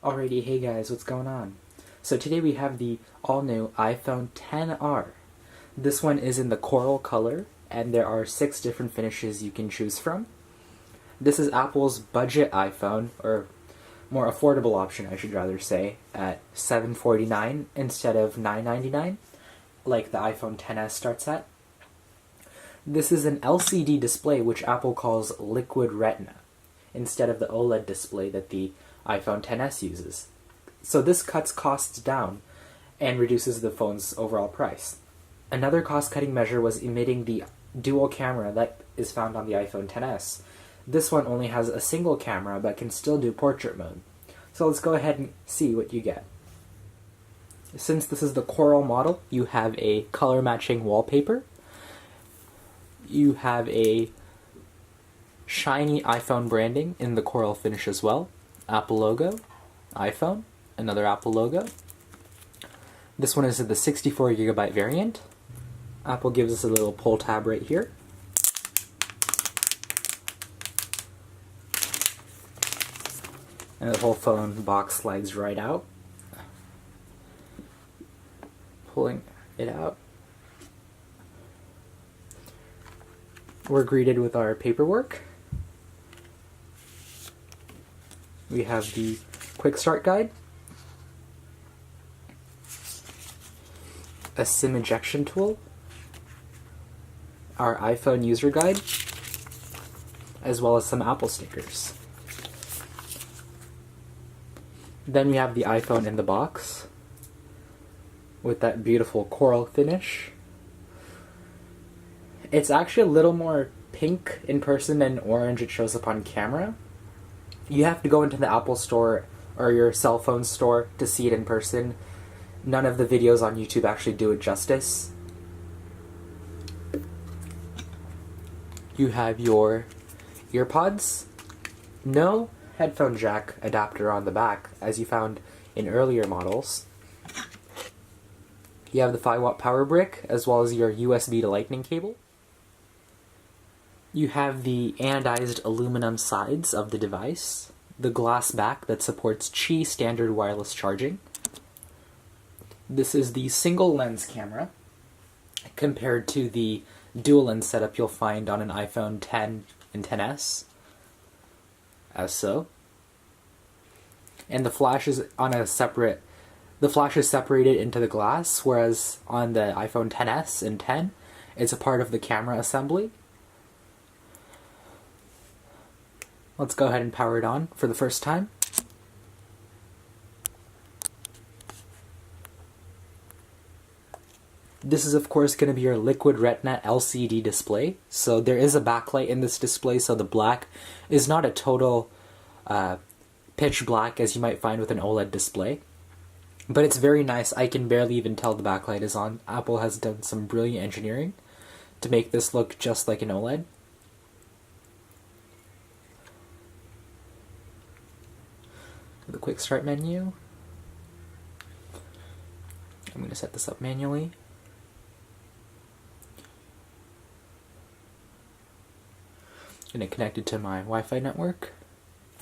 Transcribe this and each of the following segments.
Alrighty, hey guys, what's going on? So today we have the all-new iPhone XR. This one is in the coral color, and there are 6 different finishes you can choose from. This is Apple's budget iPhone, or more affordable option, I should rather say, at $749 instead of $999, like the iPhone XS starts at. This is an LCD display, which Apple calls Liquid Retina, instead of the OLED display that the iPhone XS uses. So this cuts costs down and reduces the phone's overall price. Another cost-cutting measure was omitting the dual camera that is found on the iPhone XS. This one only has a single camera but can still do portrait mode. So let's go ahead and see what you get. Since this is the coral model, you have a color-matching wallpaper. You have a shiny iPhone branding in the coral finish as well. Apple logo, iPhone, another Apple logo. This one is the 64GB variant. Apple gives us a little pull tab right here. And the whole phone box slides right out. Pulling it out. We're greeted with our paperwork. We have the quick start guide, a SIM ejection tool, our iPhone user guide, as well as some Apple stickers. Then we have the iPhone in the box with that beautiful coral finish. It's actually a little more pink in person than orange it shows up on camera. You have to go into the Apple store or your cell phone store to see it in person. None of the videos on YouTube actually do it justice. You have your earpods. No headphone jack adapter on the back, as you found in earlier models. You have the 5-watt power brick, as well as your USB to Lightning cable. You have the anodized aluminum sides of the device, the glass back that supports Qi standard wireless charging. This is the single lens camera, compared to the dual lens setup you'll find on an iPhone X and XS, as so. And the flash is separated into the glass, whereas on the iPhone XS and X, it's a part of the camera assembly. Let's go ahead and power it on for the first time. This is of course going to be your Liquid Retina LCD display. So there is a backlight in this display, so the black is not a total pitch black as you might find with an OLED display. But it's very nice. I can barely even tell the backlight is on. Apple has done some brilliant engineering to make this look just like an OLED. The quick start menu. I'm going to set this up manually. I'm going to connect it to my Wi-Fi network.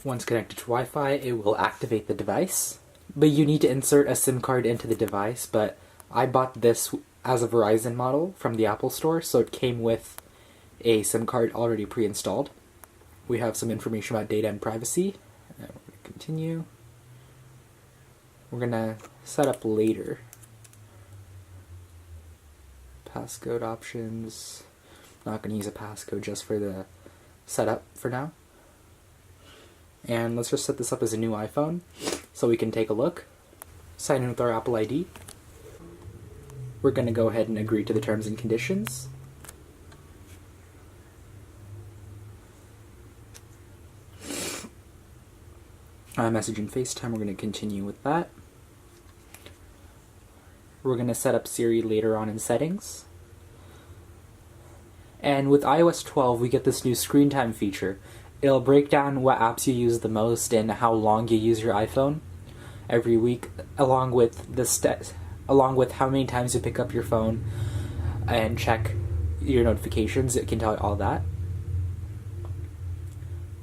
Once connected to Wi-Fi, it will activate the device. But you need to insert a SIM card into the device, but I bought this as a Verizon model from the Apple Store, so it came with a SIM card already pre-installed. We have some information about data and privacy. And we're going to continue. We're going to set up later. Passcode options. Not going to use a passcode just for the setup for now. And let's just set this up as a new iPhone so we can take a look. Sign in with our Apple ID. We're going to go ahead and agree to the terms and conditions. iMessage and FaceTime, we're going to continue with that. We're going to set up Siri later on in settings. And with iOS 12, we get this new screen time feature. It'll break down what apps you use the most and how long you use your iPhone every week, along with how many times you pick up your phone and check your notifications. It can tell you all that.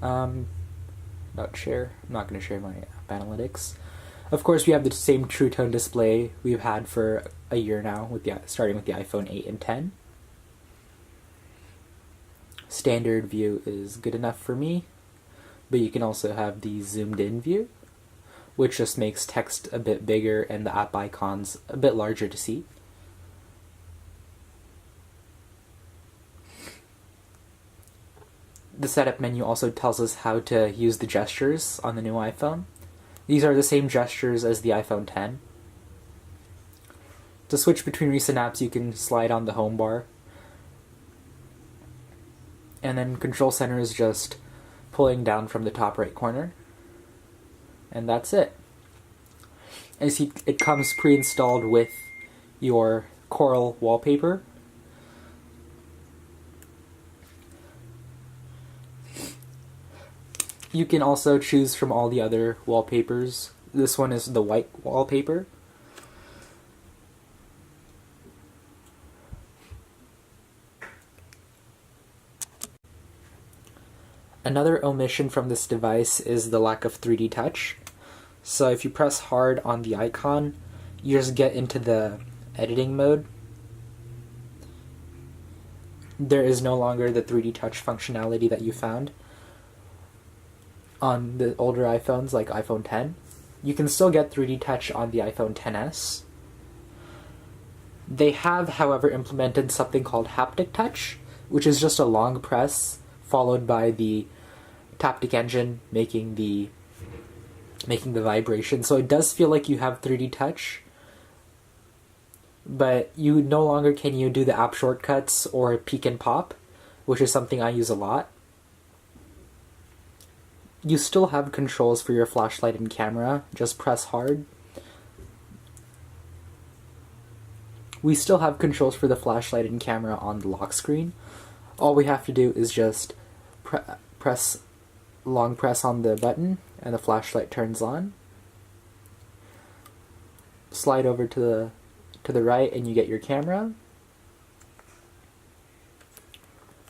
Not share. I'm not going to share my app analytics. Of course, we have the same True Tone display we've had for a year now, starting with the iPhone 8 and 10. Standard view is good enough for me, but you can also have the zoomed in view, which just makes text a bit bigger and the app icons a bit larger to see. The setup menu also tells us how to use the gestures on the new iPhone. These are the same gestures as the iPhone 10. To switch between recent apps, you can slide on the home bar. And then Control Center is just pulling down from the top right corner. And that's it. And you see, it comes pre-installed with your Coral wallpaper. You can also choose from all the other wallpapers. This one is the white wallpaper. Another omission from this device is the lack of 3D touch. So if you press hard on the icon, you just get into the editing mode. There is no longer the 3D touch functionality that you found on the older iPhones like iPhone 10. You can still get 3D touch on the iPhone XS. They have, however, implemented something called Haptic Touch, which is just a long press followed by the Haptic engine making the vibration. So it does feel like you have 3D touch, but you no longer can you do the app shortcuts or peek and pop, which is something I use a lot. You still have controls for your flashlight and camera, just press hard. We still have controls for the flashlight and camera on the lock screen. All we have to do is just long press on the button and the flashlight turns on. Slide over to the right and you get your camera.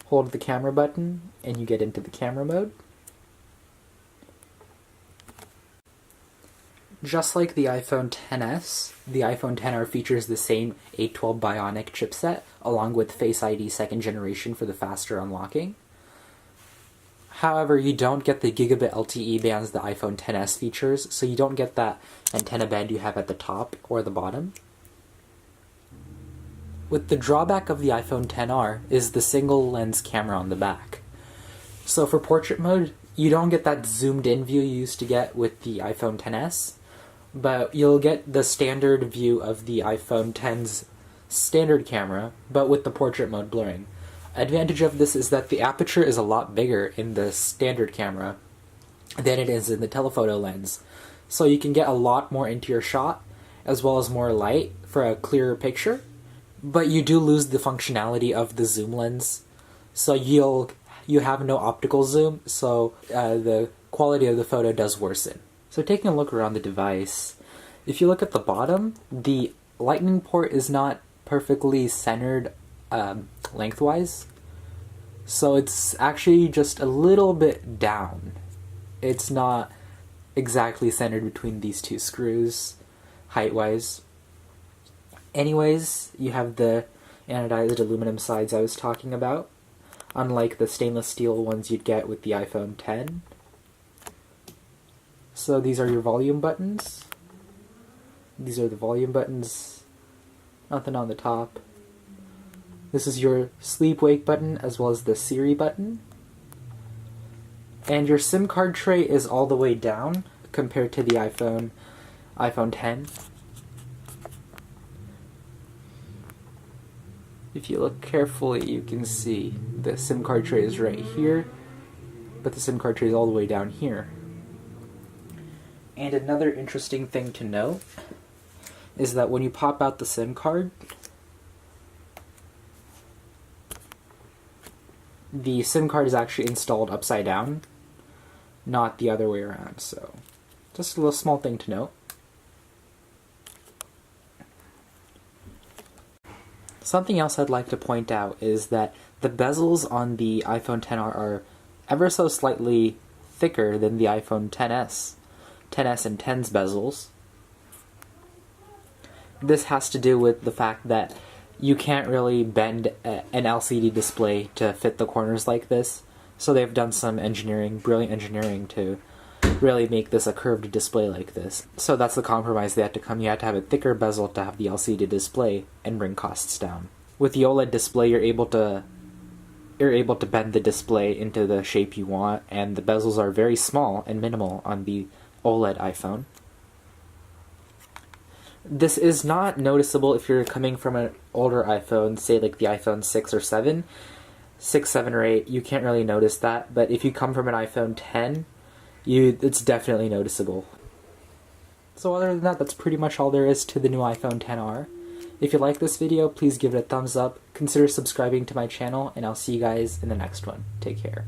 Hold the camera button and you get into the camera mode. Just like the iPhone XS, the iPhone XR features the same 812 Bionic chipset, along with Face ID 2nd generation for the faster unlocking. However, you don't get the gigabit LTE bands the iPhone XS features, so you don't get that antenna band you have at the top or the bottom. With the drawback of the iPhone XR is the single lens camera on the back. So for portrait mode, you don't get that zoomed in view you used to get with the iPhone XS, but you'll get the standard view of the iPhone X's standard camera, but with the portrait mode blurring. Advantage of this is that the aperture is a lot bigger in the standard camera than it is in the telephoto lens. So you can get a lot more into your shot, as well as more light for a clearer picture, but you do lose the functionality of the zoom lens. So you have no optical zoom, so the quality of the photo does worsen. So taking a look around the device, if you look at the bottom, the lightning port is not perfectly centered lengthwise, so it's actually just a little bit down. It's not exactly centered between these two screws, height-wise. Anyways, you have the anodized aluminum sides I was talking about, unlike the stainless steel ones you'd get with the iPhone X. So these are your volume buttons. These are the volume buttons. Nothing on the top. This is your sleep-wake button, as well as the Siri button. And your SIM card tray is all the way down compared to the iPhone X. If you look carefully, you can see the SIM card tray is right here, but the SIM card tray is all the way down here. And another interesting thing to note is that when you pop out the SIM card, the SIM card is actually installed upside down, not the other way around. So just a little small thing to note. Something else I'd like to point out is that the bezels on the iPhone XR are ever so slightly thicker than the iPhone XS. XS and 10's bezels. This has to do with the fact that you can't really bend an LCD display to fit the corners like this, so they've done some engineering, brilliant engineering, to really make this a curved display like this. So that's the compromise they had to come. You had to have a thicker bezel to have the LCD display and bring costs down. With the OLED display, you're able to bend the display into the shape you want, and the bezels are very small and minimal on the OLED iPhone. This is not noticeable if you're coming from an older iPhone, say like the iPhone 6 or 7. 6, 7, or 8, you can't really notice that, but if you come from an iPhone 10, it's definitely noticeable. So other than that, that's pretty much all there is to the new iPhone XR. If you like this video, please give it a thumbs up, consider subscribing to my channel, and I'll see you guys in the next one. Take care.